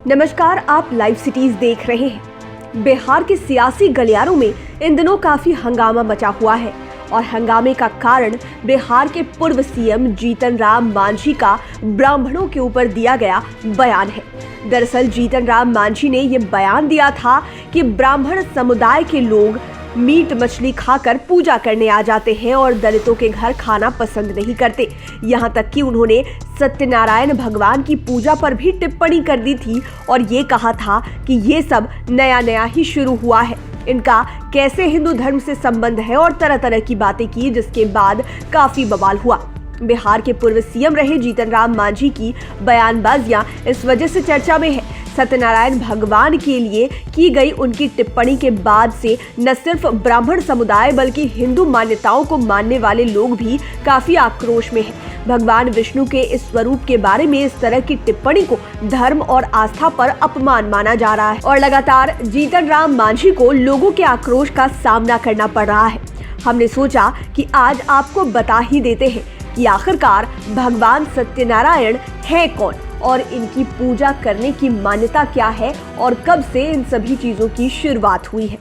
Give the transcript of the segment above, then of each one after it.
नमस्कार, आप live cities देख रहे हैं। बिहार के सियासी गलियारों में इन दिनों काफी हंगामा मचा हुआ है और हंगामे का कारण बिहार के पूर्व सीएम जीतन राम मांझी का ब्राह्मणों के ऊपर दिया गया बयान है। दरअसल जीतन राम मांझी ने ये बयान दिया था कि ब्राह्मण समुदाय के लोग मीट मछली खाकर पूजा करने आ जाते हैं और दलितों के घर खाना पसंद नहीं करते। यहाँ तक कि उन्होंने सत्यनारायण भगवान की पूजा पर भी टिप्पणी कर दी थी और ये कहा था कि ये सब नया नया ही शुरू हुआ है, इनका कैसे हिंदू धर्म से संबंध है और तरह तरह की बातें की, जिसके बाद काफी बवाल हुआ। बिहार के पूर्व सीएम रहे जीतन राम मांझी की बयानबाजियां इस वजह से चर्चा में है। सत्यनारायण भगवान के लिए की गई उनकी टिप्पणी के बाद से न सिर्फ ब्राह्मण समुदाय बल्कि हिंदू मान्यताओं को मानने वाले लोग भी काफी आक्रोश में हैं। भगवान विष्णु के इस स्वरूप के बारे में इस तरह की टिप्पणी को धर्म और आस्था पर अपमान माना जा रहा है और लगातार जीतन राम मांझी को लोगों के आक्रोश का सामना करना पड़ रहा है। हमने सोचा कि आज आपको बता ही देते हैं कि आखिरकार भगवान सत्यनारायण है कौन और इनकी पूजा करने की मान्यता क्या है और कब से इन सभी चीजों की शुरुआत हुई है।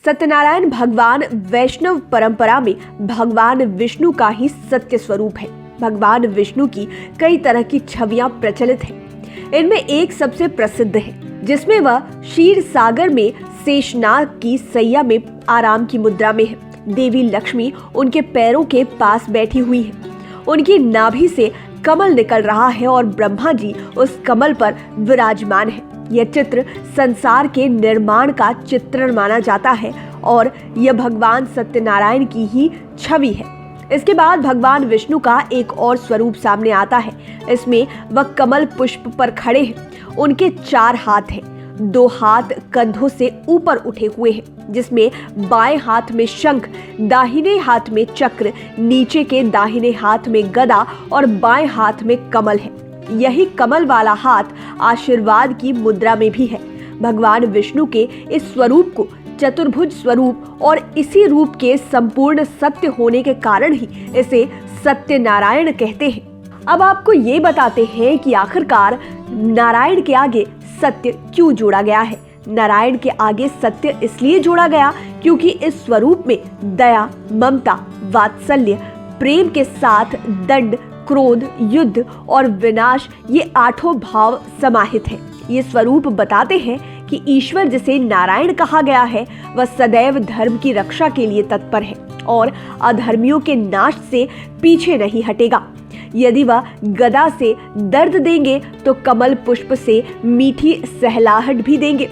सत्यनारायण भगवान वैष्णव परंपरा में भगवान विष्णु का ही सत्य स्वरूप है। भगवान विष्णु की कई तरह की छवियां प्रचलित हैं। इनमें एक सबसे प्रसिद्ध है जिसमें वह क्षीर सागर में शेषनाग की सैया में आराम की मुद्रा में है। देवी लक्ष्मी उनके पैरों के पास बैठी हुई है। उनकी नाभि से कमल निकल रहा है और ब्रह्मा जी उस कमल पर विराजमान है। यह चित्र संसार के निर्माण का चित्रण माना जाता है और यह भगवान सत्यनारायण की ही छवि है। इसके बाद भगवान विष्णु का एक और स्वरूप सामने आता है। इसमें वह कमल पुष्प पर खड़े हैं। उनके 4 हाथ हैं। 2 हाथ कंधों से ऊपर उठे हुए हैं, जिसमें बाएं हाथ में शंख, दाहिने हाथ में चक्र, नीचे के दाहिने हाथ में गदा और बाएं हाथ में कमल है। यही कमल वाला हाथ आशीर्वाद की मुद्रा में भी है। भगवान विष्णु के इस स्वरूप को चतुर्भुज स्वरूप और इसी रूप के संपूर्ण सत्य होने के कारण ही इसे सत्यनारायण कहते हैं। अब आपको ये बताते हैं कि आखिरकार नारायण के आगे सत्य क्यों जोड़ा गया है। नारायण के आगे सत्य इसलिए जोड़ा गया क्योंकि इस स्वरूप में दया, ममता, वात्सल्य, प्रेम के साथ दंड, क्रोध, युद्ध और विनाश, ये 8 भाव समाहित हैं। ये स्वरूप बताते हैं कि ईश्वर जिसे नारायण कहा गया है वह सदैव धर्म की रक्षा के लिए तत्पर है और अधर्मियों के नाश से पीछे नहीं हटेगा। यदि वह गदा से दर्द देंगे तो कमल पुष्प से मीठी सहलाहट भी देंगे।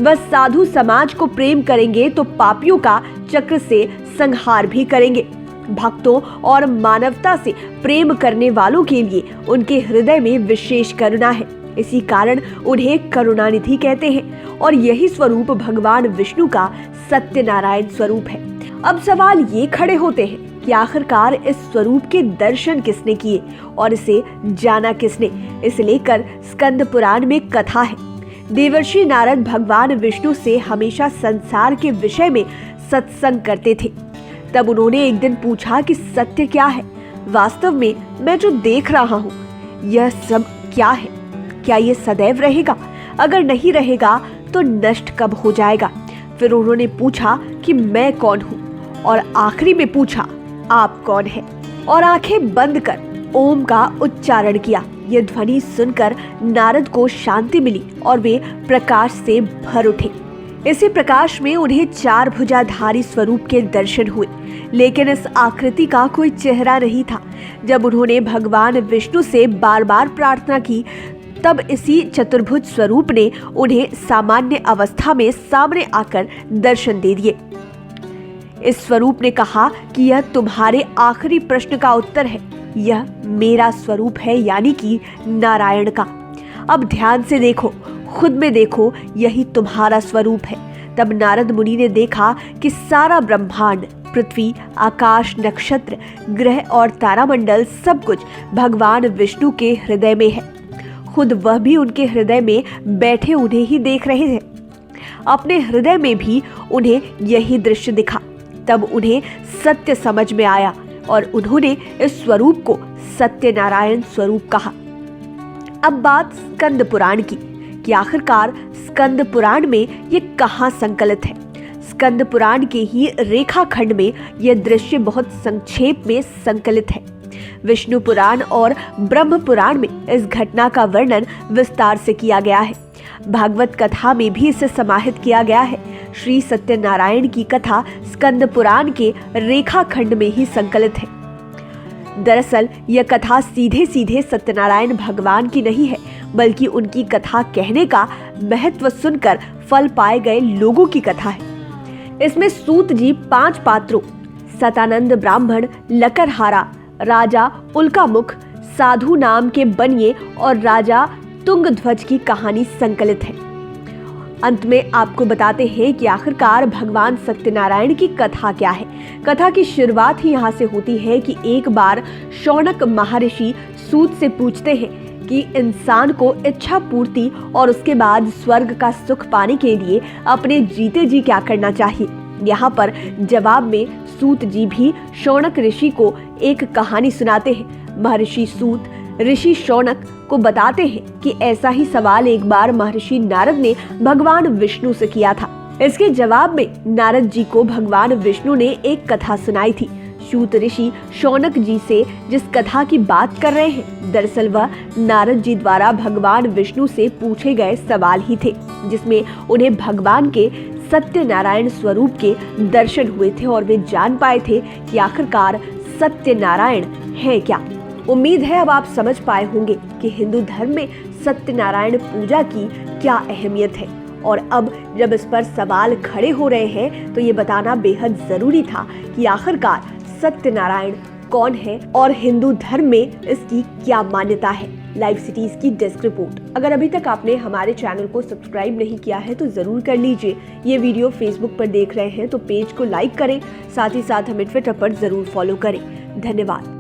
वह साधु समाज को प्रेम करेंगे तो पापियों का चक्र से संहार भी करेंगे। भक्तों और मानवता से प्रेम करने वालों के लिए उनके हृदय में विशेष करुणा है। इसी कारण उन्हें करुणानिधि कहते हैं और यही स्वरूप भगवान विष्णु का सत्यनारायण स्वरूप है। अब सवाल ये खड़े होते हैं कि आखिरकार इस स्वरूप के दर्शन किसने किए और इसे जाना किसने। इसे लेकर स्कंद पुराण में कथा है। देवर्षि नारद भगवान विष्णु से हमेशा संसार के विषय में सत्संग करते थे। तब उन्होंने एक दिन पूछा कि सत्य क्या है। वास्तव में मैं जो देख रहा हूँ यह सब क्या है? क्या ये सदैव रहेगा? अगर नहीं रहेगा तो नष्ट कब हो जाएगा? फिर उन्होंने पूछा कि मैं कौन हूँ और आखिरी में पूछा आप कौन है और आंखें बंद कर ओम का उच्चारण किया। यह ध्वनि सुनकर नारद को शांति मिली और वे प्रकाश से भर उठे। इसी प्रकाश में उन्हें 4 भुजाधारी स्वरूप के दर्शन हुए, लेकिन इस आकृति का कोई चेहरा नहीं था। जब उन्होंने भगवान विष्णु से बार बार प्रार्थना की तब इसी चतुर्भुज स्वरूप ने उन्हें सामान्य अवस्था में सामने आकर दर्शन दे दिए। इस स्वरूप ने कहा कि यह तुम्हारे आखिरी प्रश्न का उत्तर है। यह मेरा स्वरूप है, यानी कि नारायण का। अब ध्यान से देखो, खुद में देखो, यही तुम्हारा स्वरूप है। तब नारद मुनि ने देखा कि सारा ब्रह्मांड, पृथ्वी, आकाश, नक्षत्र, ग्रह और तारामंडल सब कुछ भगवान विष्णु के हृदय में है। खुद वह भी उनके हृदय में बैठे उन्हें ही देख रहे थे। अपने हृदय में भी उन्हें यही दृश्य दिखा। तब उन्हें सत्य समझ में आया और उन्होंने इस स्वरूप को सत्यनारायण स्वरूप कहा। अब बात स्कंद पुराण की कि आखिरकार स्कंद पुराण में ये कहाँ संकलित है। स्कंद पुराण के ही रेखाखंड में यह दृश्य बहुत संक्षेप में संकलित है। विष्णु पुराण और ब्रह्म पुराण में इस घटना का वर्णन विस्तार से किया गया है। भागवत कथा में भी इसे समाहित किया गया है। श्री सत्यनारायण की कथा स्कंद पुराण के रेखाखंड में ही संकलित है। दरअसल यह कथा सीधे सीधे सत्यनारायण भगवान की नहीं है, बल्कि उनकी कथा कहने का महत्व सुनकर फल पाए गए लोगों की कथा है। इसमें सूत जी 5 पात्रों सतानंद ब्राह्मण, लकरहारा, राजा उल्कामुख, साधु नाम के बनिए और राजा तुंगध्वज की कहानी संकलित है। अंत में आपको बताते हैं कि आखिरकार भगवान सत्यनारायण की कथा क्या है। कथा की शुरुआत ही यहाँ से होती है कि एक बार शौनक महर्षि सूत से पूछते हैं कि इंसान को इच्छा पूर्ति और उसके बाद स्वर्ग का सुख पाने के लिए अपने जीते जी क्या करना चाहिए। यहाँ पर जवाब में सूत जी भी शौनक ऋषि को एक कहानी सुनाते हैं। महर्षि सूत ऋषि शौनक को बताते हैं कि ऐसा ही सवाल एक बार महर्षि नारद ने भगवान विष्णु से किया था। इसके जवाब में नारद जी को भगवान विष्णु ने एक कथा सुनाई थी। सूत ऋषि शौनक जी से जिस कथा की बात कर रहे हैं, दरअसल वह नारद जी द्वारा भगवान विष्णु से पूछे गए सवाल ही थे, जिसमें उन्हें भगवान के सत्यनारायण स्वरूप के दर्शन हुए थे और वे जान पाए थे कि आखिरकार सत्यनारायण है क्या। उम्मीद है अब आप समझ पाए होंगे कि हिंदू धर्म में सत्यनारायण पूजा की क्या अहमियत है। और अब जब इस पर सवाल खड़े हो रहे हैं तो ये बताना बेहद जरूरी था कि आखिरकार सत्यनारायण कौन है और हिंदू धर्म में इसकी क्या मान्यता है। लाइव सिटीज की डेस्क रिपोर्ट। अगर अभी तक आपने हमारे चैनल को सब्सक्राइब नहीं किया है तो जरूर कर लीजिए। ये वीडियो फेसबुक पर देख रहे हैं तो पेज को लाइक करें, साथ ही साथ हमें ट्विटर पर जरूर फॉलो करें। धन्यवाद।